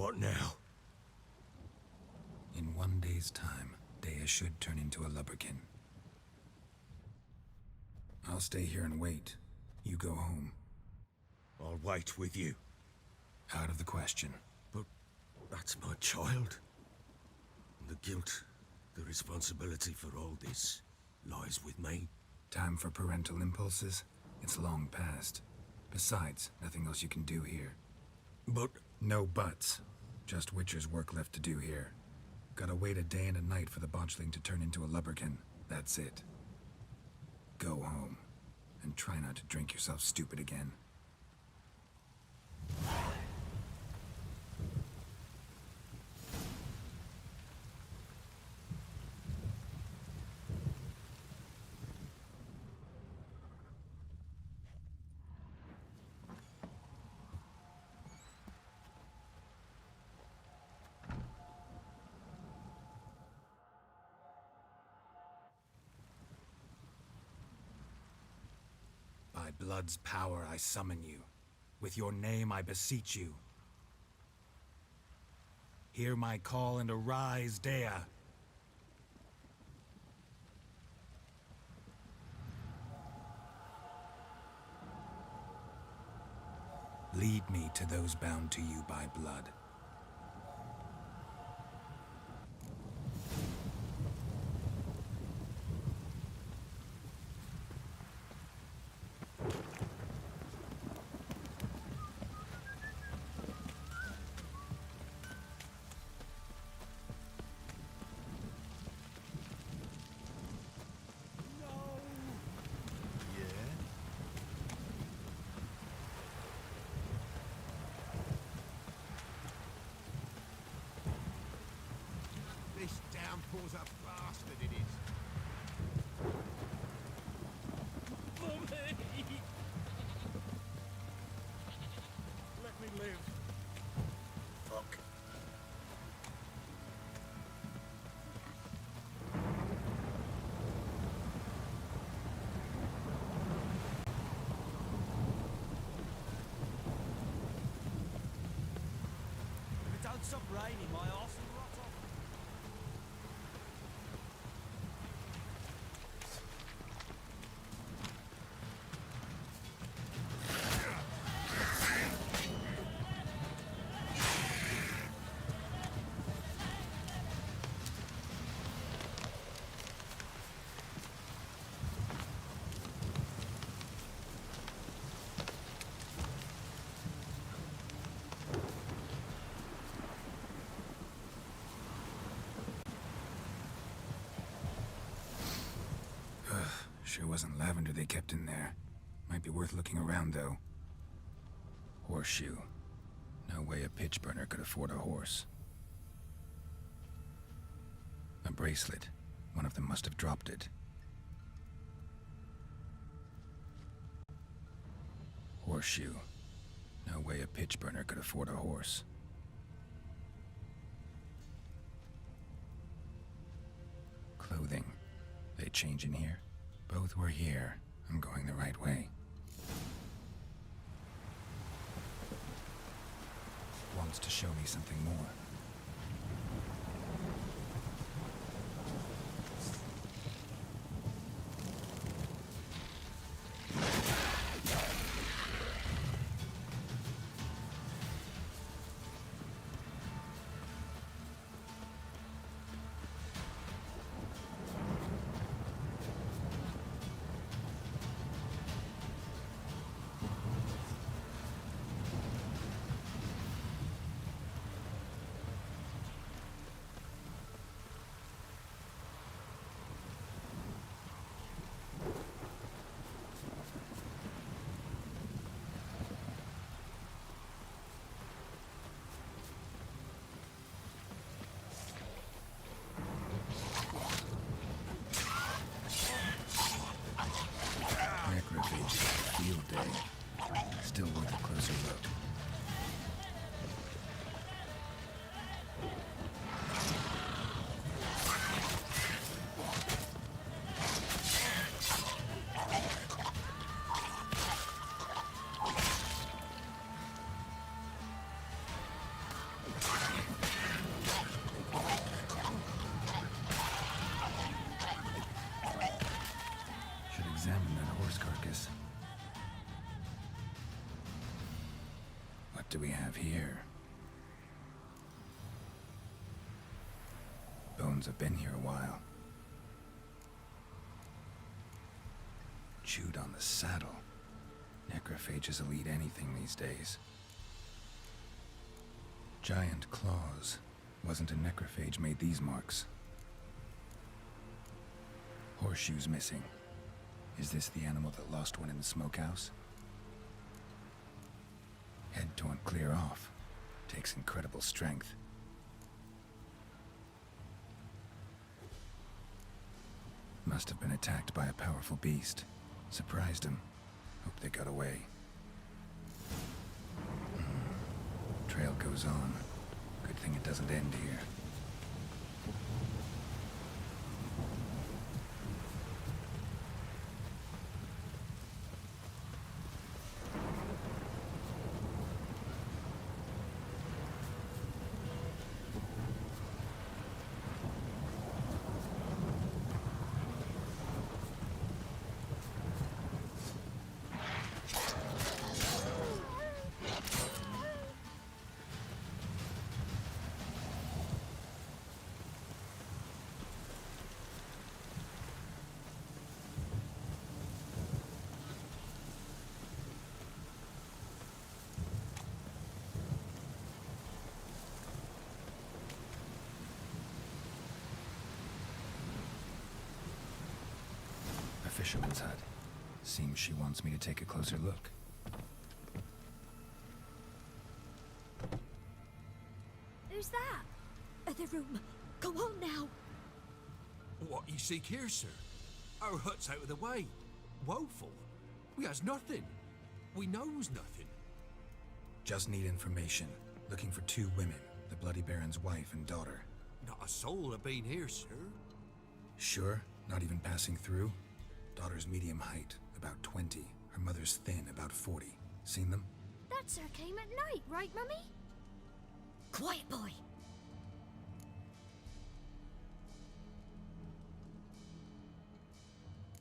What now? In 1 day's time, Dea should turn into a lubberkin. I'll stay here and wait. You go home. I'll wait with you. Out of the question. But that's my child. And the guilt, the responsibility for all this, lies with me. Time for parental impulses? It's long past. Besides, nothing else you can do here. But... No buts. Just Witcher's work left to do here. Gotta wait a day and a night for the botchling to turn into a lubberkin. That's it. Go home. And try not to drink yourself stupid again. By blood's power I summon you. With your name I beseech you. Hear my call and arise, Dea. Lead me to those bound to you by blood. This downpour's a bastard, it is. Mummy! Let me live. Fuck. If it don't stop raining, my arse will rot off. Sure wasn't lavender they kept in there. Might be worth looking around, though. Horseshoe. No way a pitch burner could afford a horse. A bracelet. One of them must have dropped it. Horseshoe. No way a pitch burner could afford a horse. Clothing. They change in here? Both were here. I'm going the right way. Wants to show me something more. Field day. Still worth a closer look. examine that horse carcass. What do we have here? Bones have been here a while. Chewed on the saddle. Necrophages will eat anything these days. Giant claws. Wasn't a necrophage made these marks. Horseshoes missing. Is this the animal that lost one in the smokehouse? Head torn clear off. Takes incredible strength. Must have been attacked by a powerful beast. Surprised him. Hope they got away. Trail goes on. Good thing it doesn't end here. Fisherman's hut. Seems she wants me to take a closer look. Who's that? The room. Go on now. What you seek here, sir? Our hut's out of the way. Woeful. We has nothing. We knows nothing. Just need information. Looking for 2 women. The Bloody Baron's wife and daughter. Not a soul have been here, sir. Sure? Not even passing through? Daughter's medium height, about 20. Her mother's thin, about 40. Seen them? That sir came at night, right, Mummy? Quiet, boy.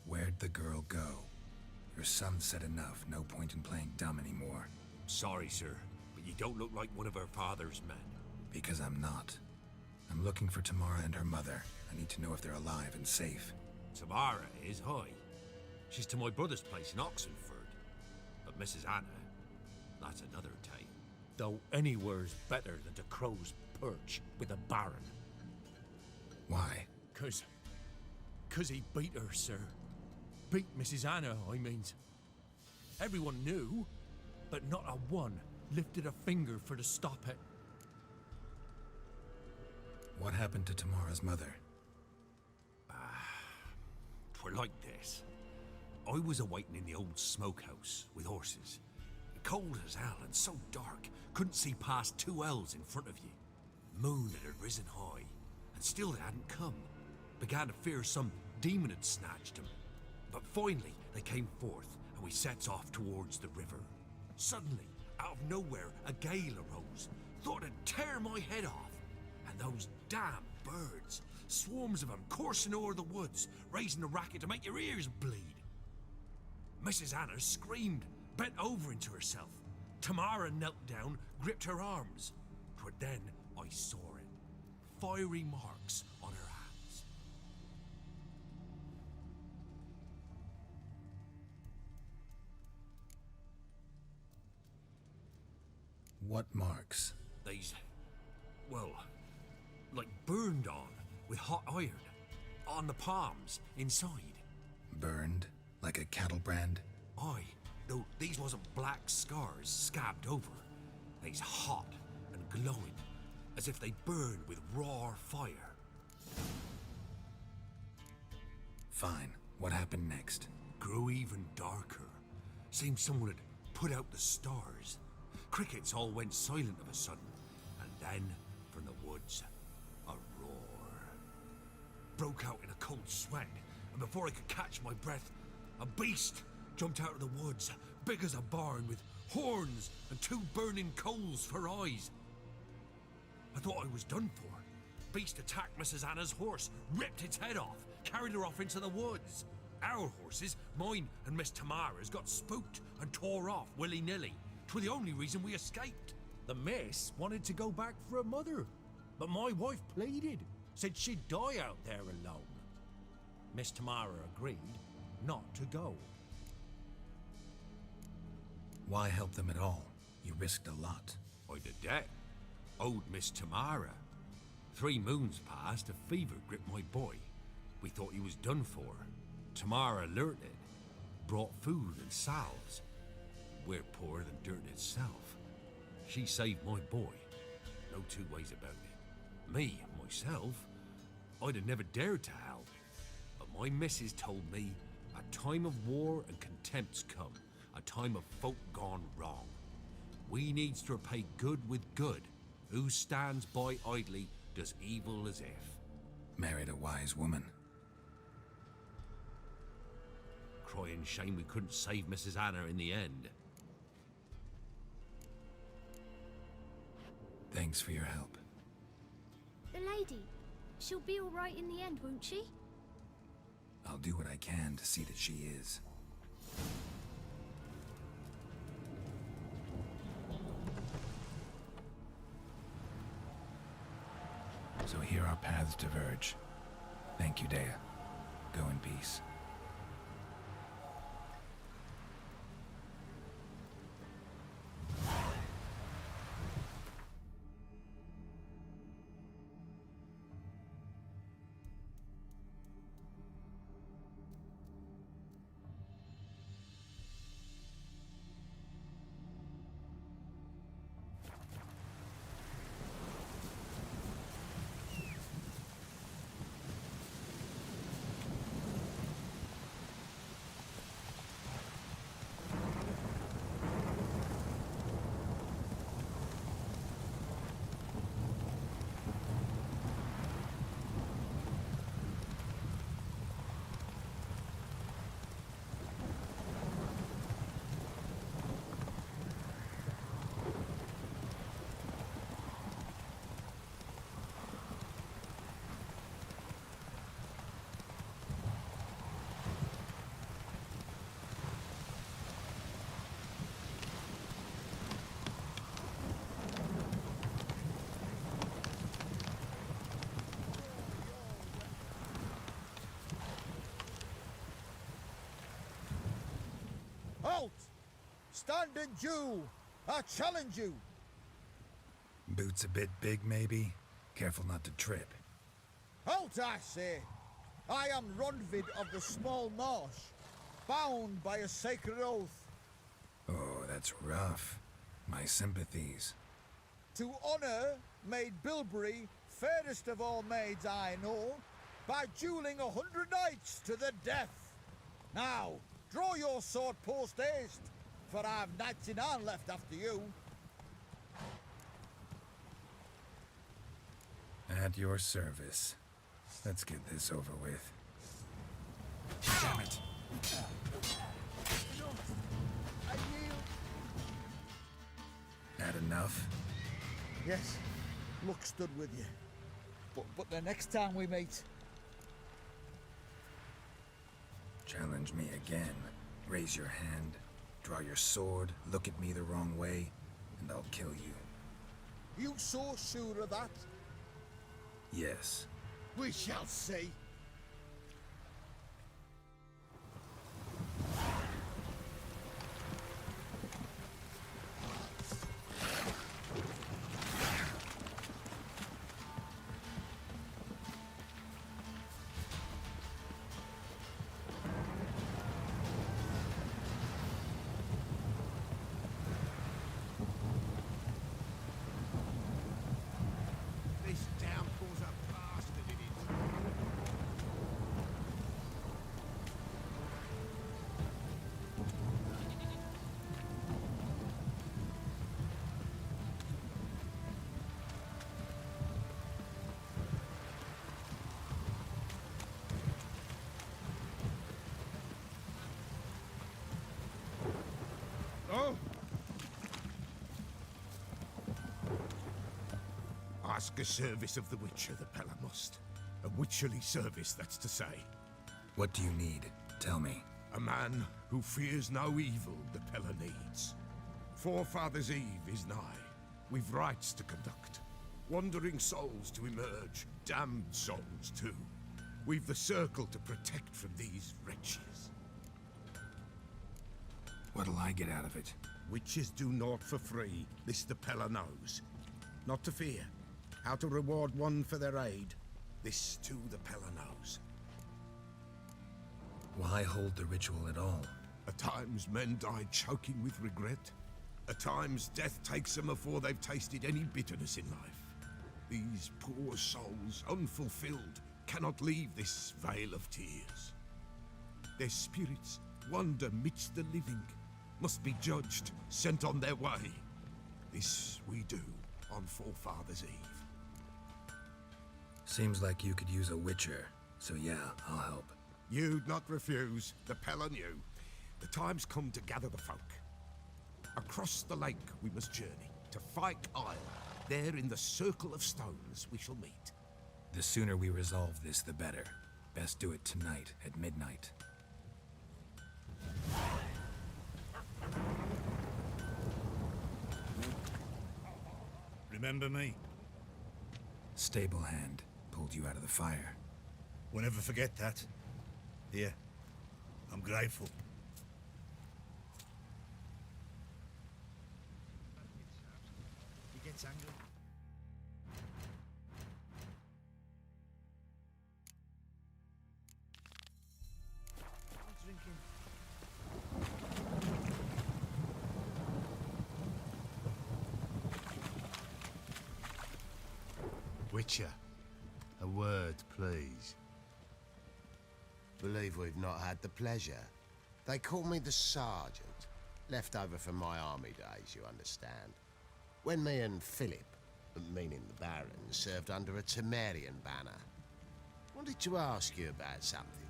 Where'd the girl go? Your son said enough. No point in playing dumb anymore. Sorry, sir, but you don't look like one of our father's men. Because I'm not. I'm looking for Tamara and her mother. I need to know if they're alive and safe. Tamara is high. She's to my brother's place in Oxenford. But Mrs. Anna, that's another tale. Though anywhere's better than to Crow's Perch with a baron. Why? Cause he beat her, sir. Beat Mrs. Anna, I means. Everyone knew, but not a one lifted a finger for to stop it. What happened to Tamara's mother? 'Twere like this. I was awaiting in the old smokehouse with horses. Cold as hell and so dark, couldn't see past 2 ells in front of you. Moon had risen high, and still they hadn't come. Began to fear some demon had snatched them. But finally they came forth, and we sets off towards the river. Suddenly, out of nowhere, a gale arose. Thought it'd tear my head off. And those damn birds, swarms of them coursing o'er the woods, raising a racket to make your ears bleed. Mrs. Anna screamed, bent over into herself. Tamara knelt down, gripped her arms. 'Twere then I saw it. Fiery marks on her hands. What marks? These, well, like burned on with hot iron. On the palms, inside. Burned? Like a cattle brand? Aye, though these wasn't black scars scabbed over. They's hot and glowing, as if they burned with raw fire. Fine. What happened next? Grew even darker. Seemed someone had put out the stars. Crickets all went silent of a sudden, and then, from the woods, a roar. Broke out in a cold sweat, and before I could catch my breath, a beast jumped out of the woods, big as a barn, with horns and 2 burning coals for eyes. I thought I was done for. Beast attacked Mrs. Anna's horse, ripped its head off, carried her off into the woods. Our horses, mine and Miss Tamara's, got spooked and tore off willy-nilly. 'Twere the only reason we escaped. The miss wanted to go back for her mother, but my wife pleaded, said she'd die out there alone. Miss Tamara agreed not to go. Why help them at all? You risked a lot. I'd a debt. Owed Miss Tamara. 3 moons passed, a fever gripped my boy. We thought he was done for. Tamara learnt it. Brought food and salves. We're poorer than dirt itself. She saved my boy. No two ways about it. Me, myself, I'd have never dared to help. But my missus told me a time of war and contempt's come. A time of folk gone wrong. We needs to repay good with good. Who stands by idly does evil as if. Married a wise woman. Crying shame we couldn't save Mrs. Anna in the end. Thanks for your help. The lady. She'll be all right in the end, won't she? I'll do what I can to see that she is. So here our paths diverge. Thank you, Dea. Go in peace. Halt! Stand and due! I challenge you! Boots a bit big, maybe? Careful not to trip. Halt, I say! I am Ronvid of the Small Marsh, bound by a sacred oath. Oh, that's rough. My sympathies. To honour Maid Bilberry, fairest of all maids I know, by duelling 100 knights to the death. Now, draw your sword post haste, for I've 99 left after you. At your service. Let's get this over with. Damn it! I yield. Had enough? Yes, luck stood with you. But the next time we meet, Challenge me again. Raise your hand, draw your sword, look at me the wrong way, and I'll kill you. you so sure of that? Yes. We shall see. This downpour's a bastard in it. Oh! Ask a service of the Witcher, the Pellamust. A witcherly service, that's to say. What do you need? Tell me. A man who fears no evil the Pella needs. Forefathers' Eve is nigh. We've rites to conduct. Wandering souls to emerge. Damned souls too. We've the circle to protect from these wretches. What'll I get out of it? Witches do naught for free. This the Pella knows. Not to fear. How to reward one for their aid. This too the Pella knows. Why hold the ritual at all? At times men die choking with regret. At times death takes them before they've tasted any bitterness in life. These poor souls, unfulfilled, cannot leave this vale of tears. Their spirits wander midst the living, must be judged, sent on their way. This we do on Forefathers' Eve. Seems like you could use a witcher, so yeah, I'll help. You'd not refuse. The Pella knew. The time's come to gather the folk. Across the lake we must journey, to Fyke Isle. There in the circle of stones we shall meet. The sooner we resolve this, the better. Best do it tonight, at midnight. Remember me? Stable hand pulled you out of the fire. We'll never forget that. Here, I'm grateful. He gets angry. I'm drinking. Witcher, a word, please. Believe we've not had the pleasure. They call me the Sergeant. Left over from my army days, you understand. When me and Philip, meaning the Baron, served under a Temerian banner. Wanted to ask you about something.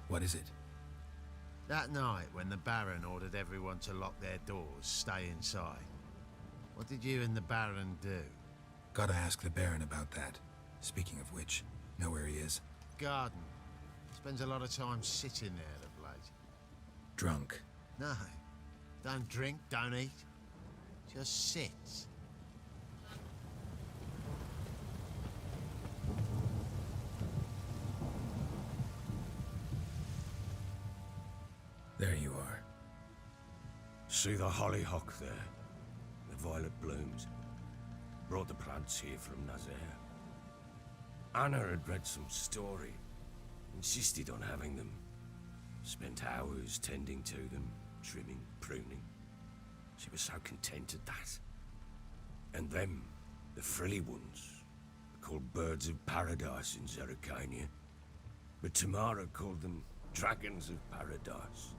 What is it? That night when the Baron ordered everyone to lock their doors, stay inside. What did you and the Baron do? Gotta ask the Baron about that. Speaking of which, know where he is? Garden. Spends a lot of time sitting there of late. Drunk. No. Don't drink, don't eat. Just sits. There you are. See the hollyhock there? The violet blooms. Brought the plants here from Nazaire. Anna had read some story. Insisted on having them. Spent hours tending to them, trimming, pruning. She was so content at that. And them, the frilly ones, called birds of paradise in Zerrikania. But Tamara called them dragons of paradise.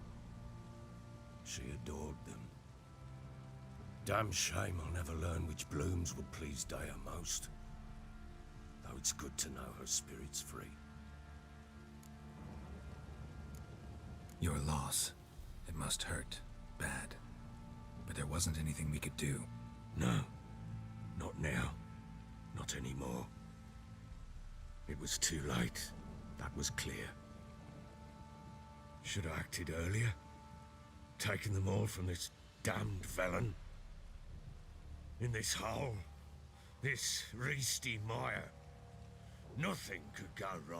She adored them. Damn shame I'll never learn which blooms would please Dea most. Though it's good to know her spirit's free. Your loss. It must hurt. Bad. But there wasn't anything we could do. No. Not now. Not anymore. It was too late. That was clear. Should have acted earlier. Taken them all from this damned felon. In this hole. This Reesty mire. Nothing could go wrong.